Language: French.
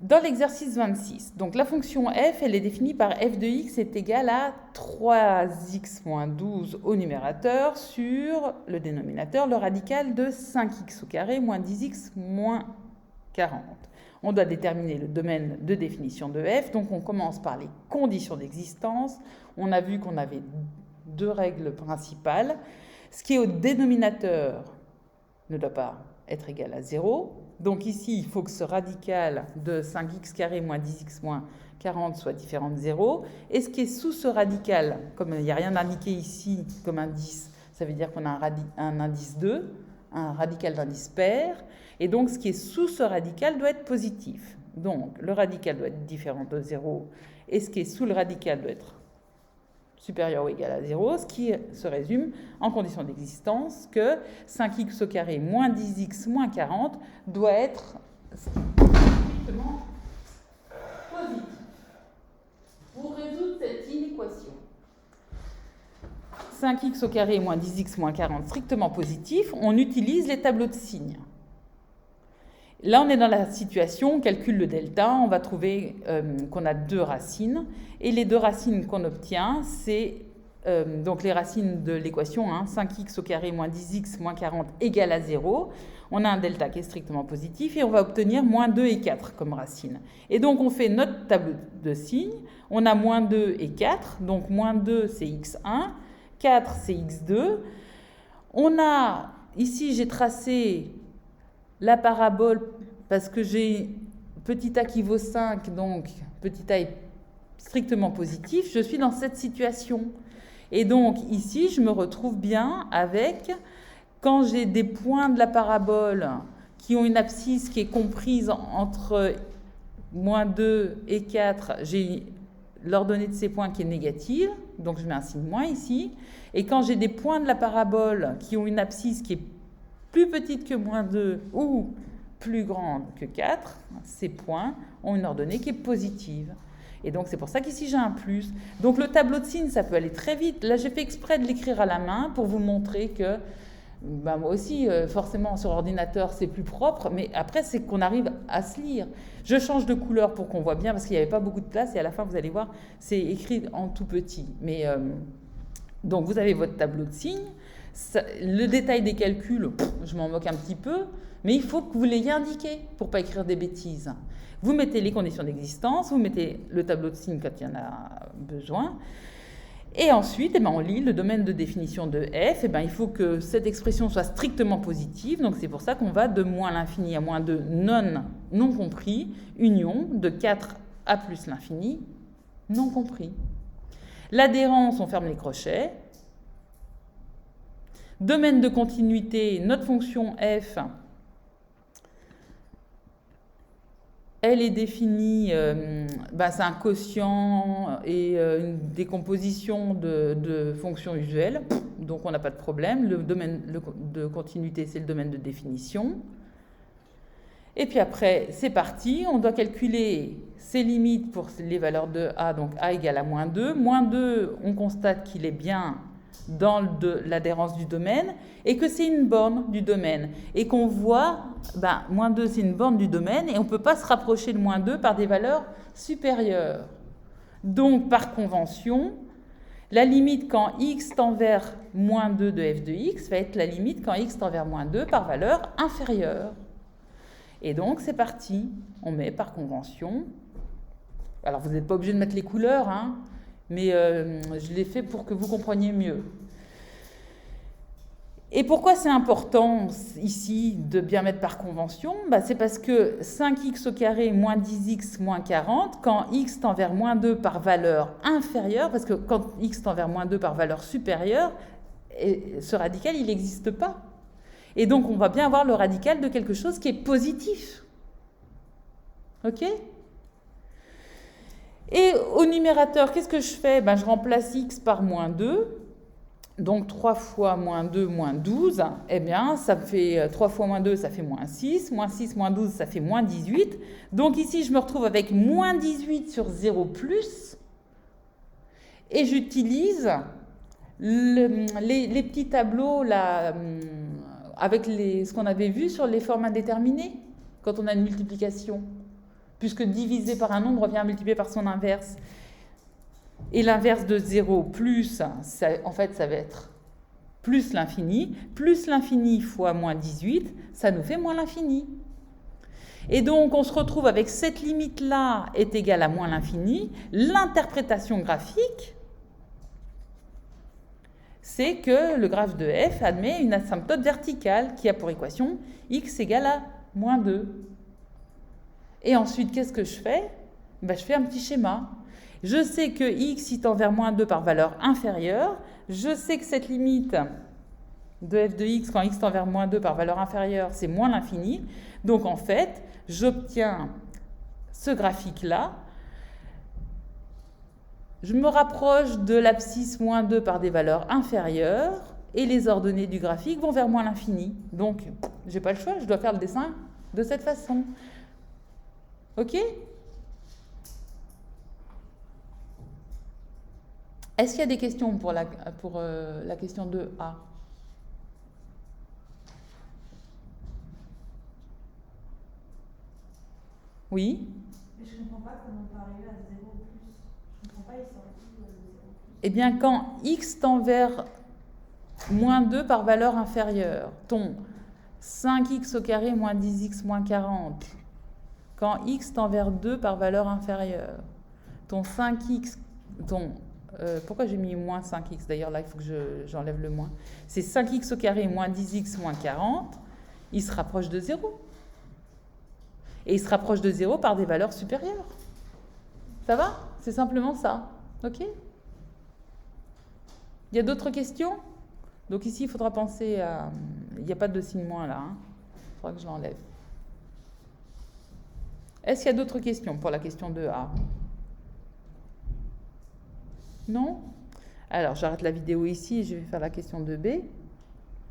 Dans l'exercice 26, donc la fonction f, elle est définie par f de x est égal à 3x moins 12 au numérateur sur le dénominateur, le radical de 5x au carré moins 10x moins 40. On doit déterminer le domaine de définition de f, donc on commence par les conditions d'existence. On a vu qu'on avait deux règles principales. Ce qui est au dénominateur ne doit pas être égal à 0. Donc ici, il faut que ce radical de 5x carré moins 10x moins 40 soit différent de 0. Et ce qui est sous ce radical, comme il n'y a rien indiqué ici comme indice, ça veut dire qu'on a un indice 2, un radical d'indice pair. Et donc, ce qui est sous ce radical doit être positif. Donc, le radical doit être différent de 0. Et ce qui est sous le radical doit être supérieur ou égal à 0, ce qui se résume en condition d'existence que 5x au carré moins 10x moins 40 doit être strictement positif. Pour résoudre cette inéquation, 5x au carré moins 10x moins 40 strictement positif, on utilise les tableaux de signes. Là, on est dans la situation, on calcule le delta, on va trouver qu'on a deux racines. Et les deux racines qu'on obtient, c'est donc les racines de l'équation, 5x au carré moins 10x moins 40 égale à 0. On a un delta qui est strictement positif et on va obtenir moins 2 et 4 comme racines. Et donc, on fait notre tableau de signes. On a moins 2 et 4. Donc, moins 2, c'est x1. 4, c'est x2. On a, ici, j'ai tracé la parabole, parce que j'ai petit a qui vaut 5, donc petit a est strictement positif, je suis dans cette situation. Et donc ici, je me retrouve bien avec, quand j'ai des points de la parabole qui ont une abscisse qui est comprise entre moins 2 et 4, j'ai l'ordonnée de ces points qui est négative, donc je mets un signe moins ici. Et quand j'ai des points de la parabole qui ont une abscisse qui est plus petite que moins 2 ou plus grande que 4, ces points ont une ordonnée qui est positive. Et donc, c'est pour ça qu'ici, j'ai un plus. Donc, le tableau de signes, ça peut aller très vite. Là, j'ai fait exprès de l'écrire à la main pour vous montrer que, moi aussi, forcément, sur ordinateur, c'est plus propre. Mais après, c'est qu'on arrive à se lire. Je change de couleur pour qu'on voit bien, parce qu'il n'y avait pas beaucoup de place. Et à la fin, vous allez voir, c'est écrit en tout petit. Mais, donc, vous avez votre tableau de signes. Le détail des calculs, je m'en moque un petit peu, mais il faut que vous l'ayez indiqué pour ne pas écrire des bêtises. Vous mettez les conditions d'existence, vous mettez le tableau de signes quand il y en a besoin, et ensuite, on lit le domaine de définition de f, il faut que cette expression soit strictement positive, donc c'est pour ça qu'on va de moins l'infini à moins 2 non compris, union de 4 à plus l'infini non compris. L'adhérence, on ferme les crochets. Domaine de continuité, notre fonction f, elle est définie, c'est un quotient et une décomposition de fonctions usuelles, donc on n'a pas de problème. Le domaine de continuité, c'est le domaine de définition. Et puis après, c'est parti, on doit calculer ses limites pour les valeurs de a, donc a égale à moins 2. Moins 2, on constate qu'il est bien dans l'adhérence du domaine, et que c'est une borne du domaine. Et qu'on voit, moins 2, c'est une borne du domaine, et on ne peut pas se rapprocher de moins 2 par des valeurs supérieures. Donc, par convention, la limite quand x tend vers moins 2 de f de x va être la limite quand x tend vers moins 2 par valeur inférieure. Et donc, c'est parti. On met par convention. Alors, vous n'êtes pas obligé de mettre les couleurs, mais je l'ai fait pour que vous compreniez mieux. Et pourquoi c'est important ici de bien mettre par convention ? C'est parce que 5x au carré moins 10x moins 40, quand x tend vers moins 2 par valeur inférieure, parce que quand x tend vers moins 2 par valeur supérieure, ce radical, il n'existe pas. Et donc, on va bien avoir le radical de quelque chose qui est positif. OK ? Et au numérateur, qu'est-ce que je fais ? Je remplace x par moins 2. Donc, 3 fois moins 2, moins 12. Ça fait 3 fois moins 2, ça fait moins 6. Moins 6, moins 12, ça fait moins 18. Donc, ici, je me retrouve avec moins 18 sur 0 plus. Et j'utilise les petits tableaux là, avec ce qu'on avait vu sur les formes indéterminées, quand on a une multiplication. puisque divisé par un nombre revient à multiplier par son inverse. Et l'inverse de 0 plus, en fait, ça va être plus l'infini fois moins 18, ça nous fait moins l'infini. Et donc, on se retrouve avec cette limite-là est égale à moins l'infini. L'interprétation graphique, c'est que le graphe de f admet une asymptote verticale qui a pour équation x égale à moins 2. Et ensuite, qu'est-ce que je fais? Je fais un petit schéma. Je sais que x y tend vers moins 2 par valeur inférieure. Je sais que cette limite de f de x quand x tend vers moins 2 par valeur inférieure, c'est moins l'infini. Donc en fait, j'obtiens ce graphique-là. Je me rapproche de l'abscisse moins 2 par des valeurs inférieures et les ordonnées du graphique vont vers moins l'infini. Donc, je n'ai pas le choix, je dois faire le dessin de cette façon. Ok? Est-ce qu'il y a des questions pour la question 2A? Oui? Mais je ne comprends pas comment on peut arriver à 0 plus. Je ne comprends pas, il sort où 0 plus. Eh bien, quand x tend vers moins 2 par valeur inférieure, ton 5x au carré moins 10x moins 40, quand x tend vers 2 par valeur inférieure, ton 5x, pourquoi j'ai mis moins 5x? D'ailleurs, là, il faut que j'enlève le moins. C'est 5x au carré moins 10x moins 40, il se rapproche de 0. Et il se rapproche de 0 par des valeurs supérieures. Ça va? C'est simplement ça. Ok? Il y a d'autres questions? Donc ici, il faudra penser à... Il n'y a pas de signe moins là. Il faudra que je l'enlève. Est-ce qu'il y a d'autres questions pour la question 2A? Non? Alors, j'arrête la vidéo ici et je vais faire la question 2B.